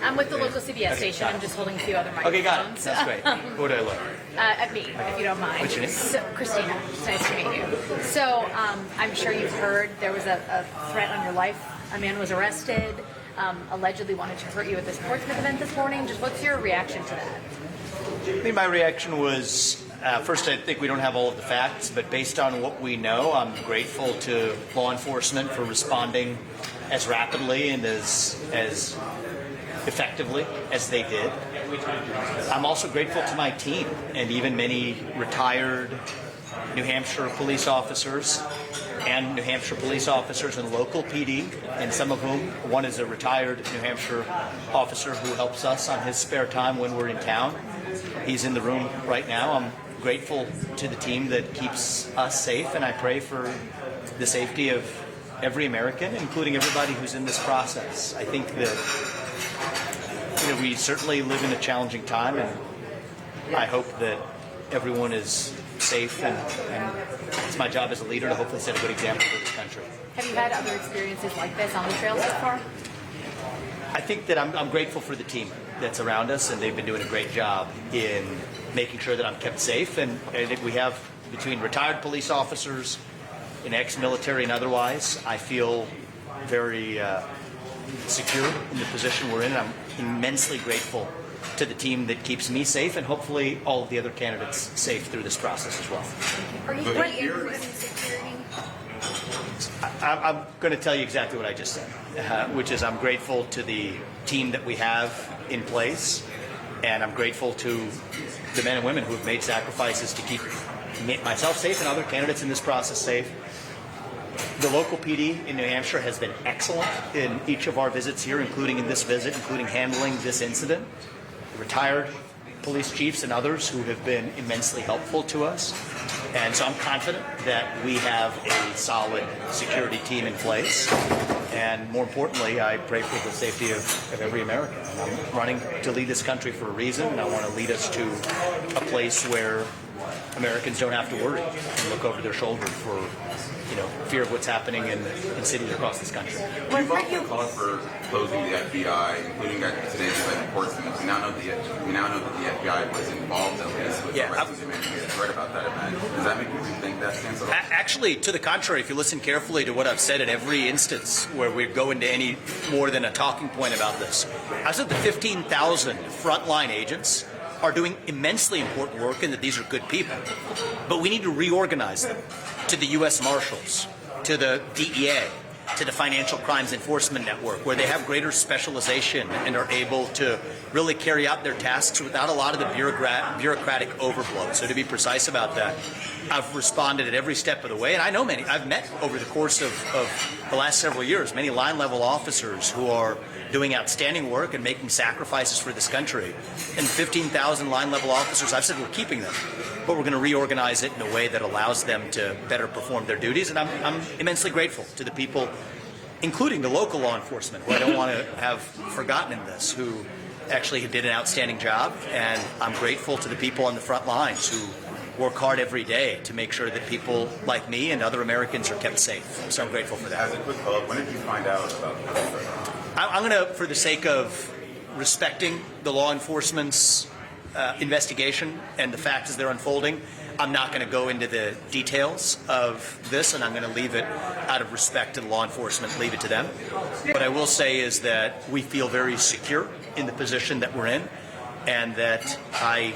I'm with the local CBS Okay, station. I'm just holding a few other microphones. Okay, got it. That's great. Who do I look? At me, if you don't mind. What's your name? So, Christina. It's nice to meet you. So I'm sure you've heard there was a threat on your life. A man was arrested, allegedly wanted to hurt you at this Portsmouth event this morning. Just what's your reaction to that? I mean, my reaction was, first, I think we don't have all of the facts, but based on what we know, I'm grateful to law enforcement for responding as rapidly and as effectively as they did. I'm also grateful to my team and even many retired New Hampshire police officers and New Hampshire police officers in local PD, and some of whom, one is a retired New Hampshire officer who helps us on his spare time when we're in town. He's in the room right now. I'm grateful to the team that keeps us safe, and I pray for the safety of every American, including everybody who's in this process. I think that we certainly live in a challenging time, and I hope that everyone is safe, and it's my job as a leader to hopefully set a good example for this country. Have you had other experiences like this on the trail so far? I think that I'm grateful for the team that's around us, and they've been doing a great job in making sure that I'm kept safe. And I think we have, between retired police officers and ex-military and otherwise, I feel very secure in the position we're in. And I'm immensely grateful to the team that keeps me safe, and hopefully all of the other candidates safe through this process as well. Are you ready to increase security? I'm going to tell you exactly what I just said, which is I'm grateful to the team that we have in place, and I'm grateful to the men and women who have made sacrifices to keep myself safe and other candidates in this process safe. The local PD in New Hampshire has been excellent in each of our visits here, including in this visit, including handling this incident. Retired police chiefs and others who have been immensely helpful to us. And so I'm confident that we have a solid security team in place. And more importantly, I pray for the safety of every American. And I'm running to lead this country for a reason, and I want to lead us to a place where Americans don't have to worry and look over their shoulder for fear of what's happening in cities across this country. You've also called for closing the FBI, including at today's event in Portsmouth. We now know that the FBI was involved at least with arresting the man who read about that event. Does that make you rethink that stance at all? Actually, to the contrary, if you listen carefully to what I've said in every instance where we go into any more than a talking point about this, I said the 15,000 frontline agents are doing immensely important work, and that these are good people. But we need to reorganize them to the U.S. Marshals, to the DEA, to the Financial Crimes Enforcement Network, where they have greater specialization and are able to really carry out their tasks without a lot of the bureaucratic overblow. So to be precise about that, I've responded at every step of the way, and I know many. I've met over the course of the last several years many line-level officers who are doing outstanding work and making sacrifices for this country. And 15,000 line-level officers, I've said we're keeping them, but we're going to reorganize it in a way that allows them to better perform their duties. And I'm immensely grateful to the people, including the local law enforcement, who I don't want to have forgotten in this, who actually did an outstanding job. And I'm grateful to the people on the front lines who work hard every day to make sure that people like me and other Americans are kept safe. So I'm grateful for that. As a quick follow-up, when did you find out about this? I'm going to, for the sake of respecting the law enforcement's investigation and the facts as they're unfolding, I'm not going to go into the details of this, and I'm going to leave it out of respect to the law enforcement, leave it to them. What I will say is that we feel very secure in the position that we're in, and that I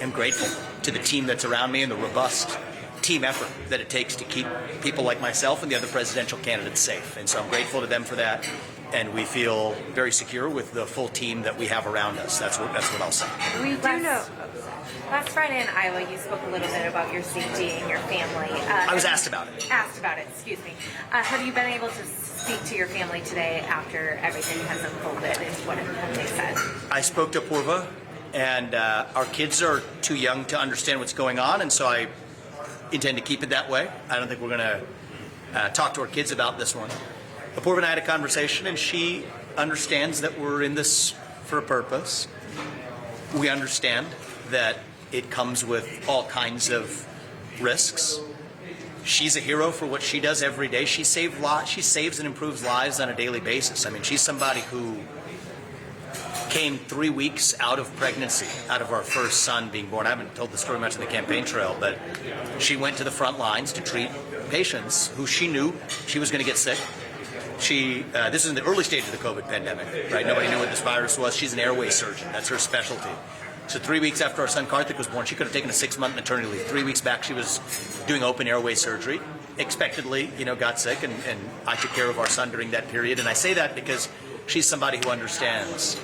am grateful to the team that's around me and the robust team effort that it takes to keep people like myself and the other presidential candidates safe. And so I'm grateful to them for that, and we feel very secure with the full team that we have around us. That's what I'll say. We do know. Last Friday in Iowa, you spoke a little bit about your safety and your family. I was asked about it. Excuse me. Have you been able to speak to your family today after everything has unfolded, and what have they said? I spoke to Apurva, and our kids are too young to understand what's going on, and so I intend to keep it that way. I don't think we're going to talk to our kids about this one. Apurva and I had a conversation, and she understands that we're in this for a purpose. We understand that it comes with all kinds of risks. She's a hero for what she does every day. She saves and improves lives on a daily basis. I mean, she's somebody who came 3 weeks out of pregnancy, out of our first son being born. I haven't told the story much on the campaign trail, but she went to the front lines to treat patients who she knew she was going to get sick. This is in the early stage of the COVID pandemic, right? Nobody knew what this virus was. She's an airway surgeon. That's her specialty. So 3 weeks after our son Karthik was born, she could have taken a 6-month maternity leave. 3 weeks back, she was doing open airway surgery. Expectedly, got sick, and I took care of our son during that period. And I say that because she's somebody who understands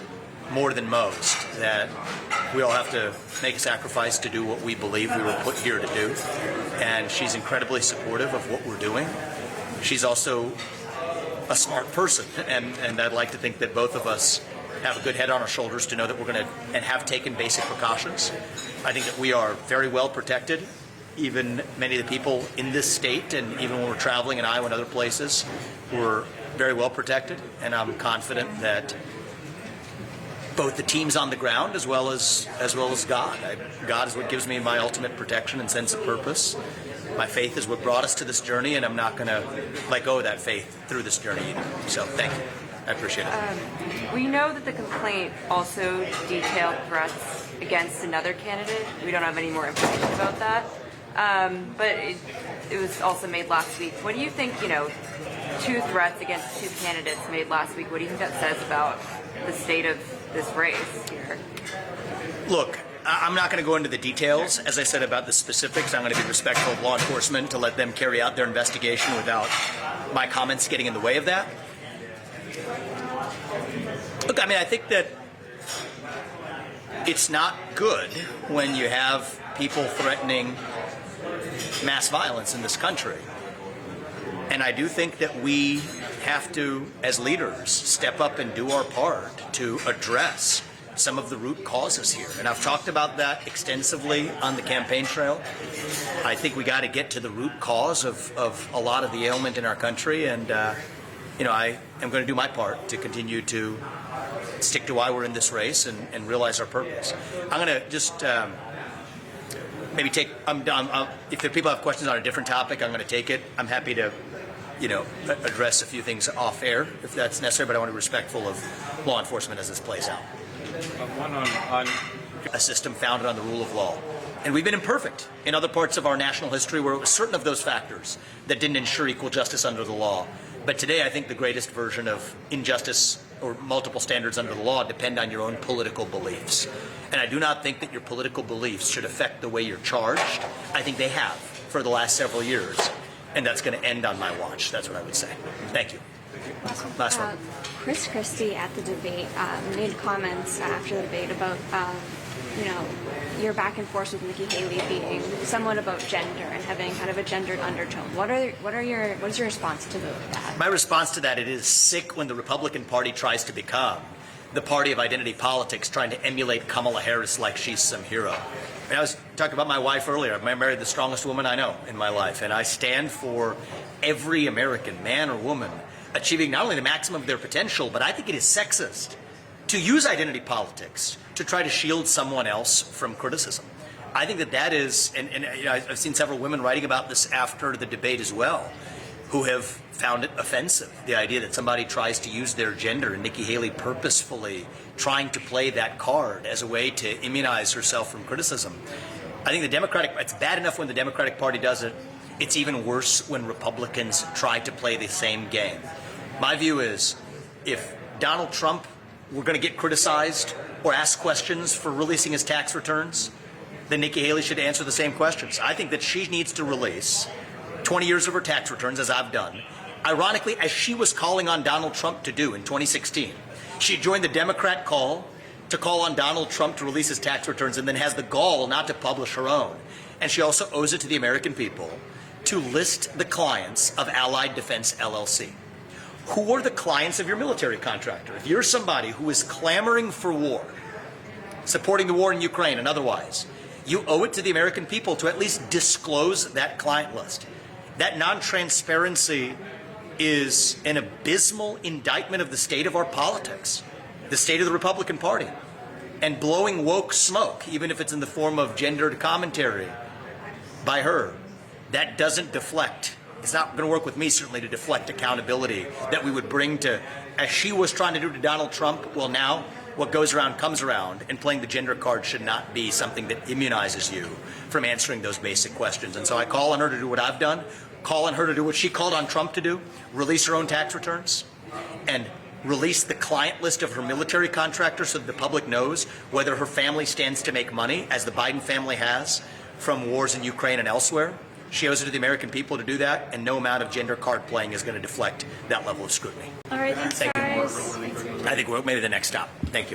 more than most that we all have to make a sacrifice to do what we believe we were put here to do. And she's incredibly supportive of what we're doing. She's also a smart person, and I'd like to think that both of us have a good head on our shoulders to know that we're going to, and have taken basic precautions. I think that we are very well protected. Even many of the people in this state, and even when we're traveling in Iowa and other places, we're very well protected, and I'm confident that both the teams on the ground as well as God. God is what gives me my ultimate protection and sense of purpose. My faith is what brought us to this journey, and I'm not going to let go of that faith through this journey either. So thank you. I appreciate it. We know that the complaint also detailed threats against another candidate. We don't have any more information about that. But it was also made last week. What do you think, 2 threats against 2 candidates made last week, what do you think that says about the state of this race here? Look, I'm not going to go into the details, as I said, about the specifics. I'm going to be respectful of law enforcement to let them carry out their investigation without my comments getting in the way of that. Look, I think that it's not good when you have people threatening mass violence in this country. And I do think that we have to, as leaders, step up and do our part to address some of the root causes here. And I've talked about that extensively on the campaign trail. I think we got to get to the root cause of a lot of the ailment in our country. And, I am going to do my part to continue to stick to why we're in this race and realize our purpose. I'm going to just maybe take, if the people have questions on a different topic, I'm going to take it. I'm happy to, address a few things off air if that's necessary, but I want to be respectful of law enforcement as this plays out. One on A system founded on the rule of law. And we've been imperfect in other parts of our national history where it was certain of those factors that didn't ensure equal justice under the law. But today, I think the greatest version of injustice or multiple standards under the law depend on your own political beliefs. And I do not think that your political beliefs should affect the way you're charged. I think they have for the last several years. And that's going to end on my watch. That's what I would say. Thank you. Last one. Chris Christie at the debate made comments after the debate about, your back and forth with Nikki Haley being somewhat about gender and having kind of a gendered undertone. What is your response to that? My response to that, it is sick when the Republican Party tries to become the party of identity politics, trying to emulate Kamala Harris like she's some hero. I was talking about my wife earlier. I married the strongest woman I know in my life, and I stand for every American, man or woman, achieving not only the maximum of their potential, but I think it is sexist to use identity politics to try to shield someone else from criticism. I think that is, and I've seen several women writing about this after the debate as well, who have found it offensive, the idea that somebody tries to use their gender, and Nikki Haley purposefully trying to play that card as a way to immunize herself from criticism. I think it's bad enough when the Democratic Party does it. It's even worse when Republicans try to play the same game. My view is, if Donald Trump were going to get criticized or asked questions for releasing his tax returns, then Nikki Haley should answer the same questions. I think that she needs to release 20 years of her tax returns, as I've done. Ironically, as she was calling on Donald Trump to do in 2016. She joined the Democrat call to call on Donald Trump to release his tax returns, and then has the gall not to publish her own. And she also owes it to the American people to list the clients of Allied Defense LLC. Who are the clients of your military contractor? If you're somebody who is clamoring for war, supporting the war in Ukraine and otherwise, you owe it to the American people to at least disclose that client list. That non-transparency is an abysmal indictment of the state of our politics, the state of the Republican Party, and blowing woke smoke, even if it's in the form of gendered commentary by her. That doesn't deflect. It's not going to work with me, certainly, to deflect accountability that we would bring to, as she was trying to do to Donald Trump. Well, now what goes around comes around, and playing the gender card should not be something that immunizes you from answering those basic questions. And so I call on her to do what I've done, call on her to do what she called on Trump to do, release her own tax returns, and release the client list of her military contractors so that the public knows whether her family stands to make money, as the Biden family has, from wars in Ukraine and elsewhere. She owes it to the American people to do that, and no amount of gender card playing is going to deflect that level of scrutiny. All right, thanks, Thank you. guys. I think we're maybe the next stop. Thank you.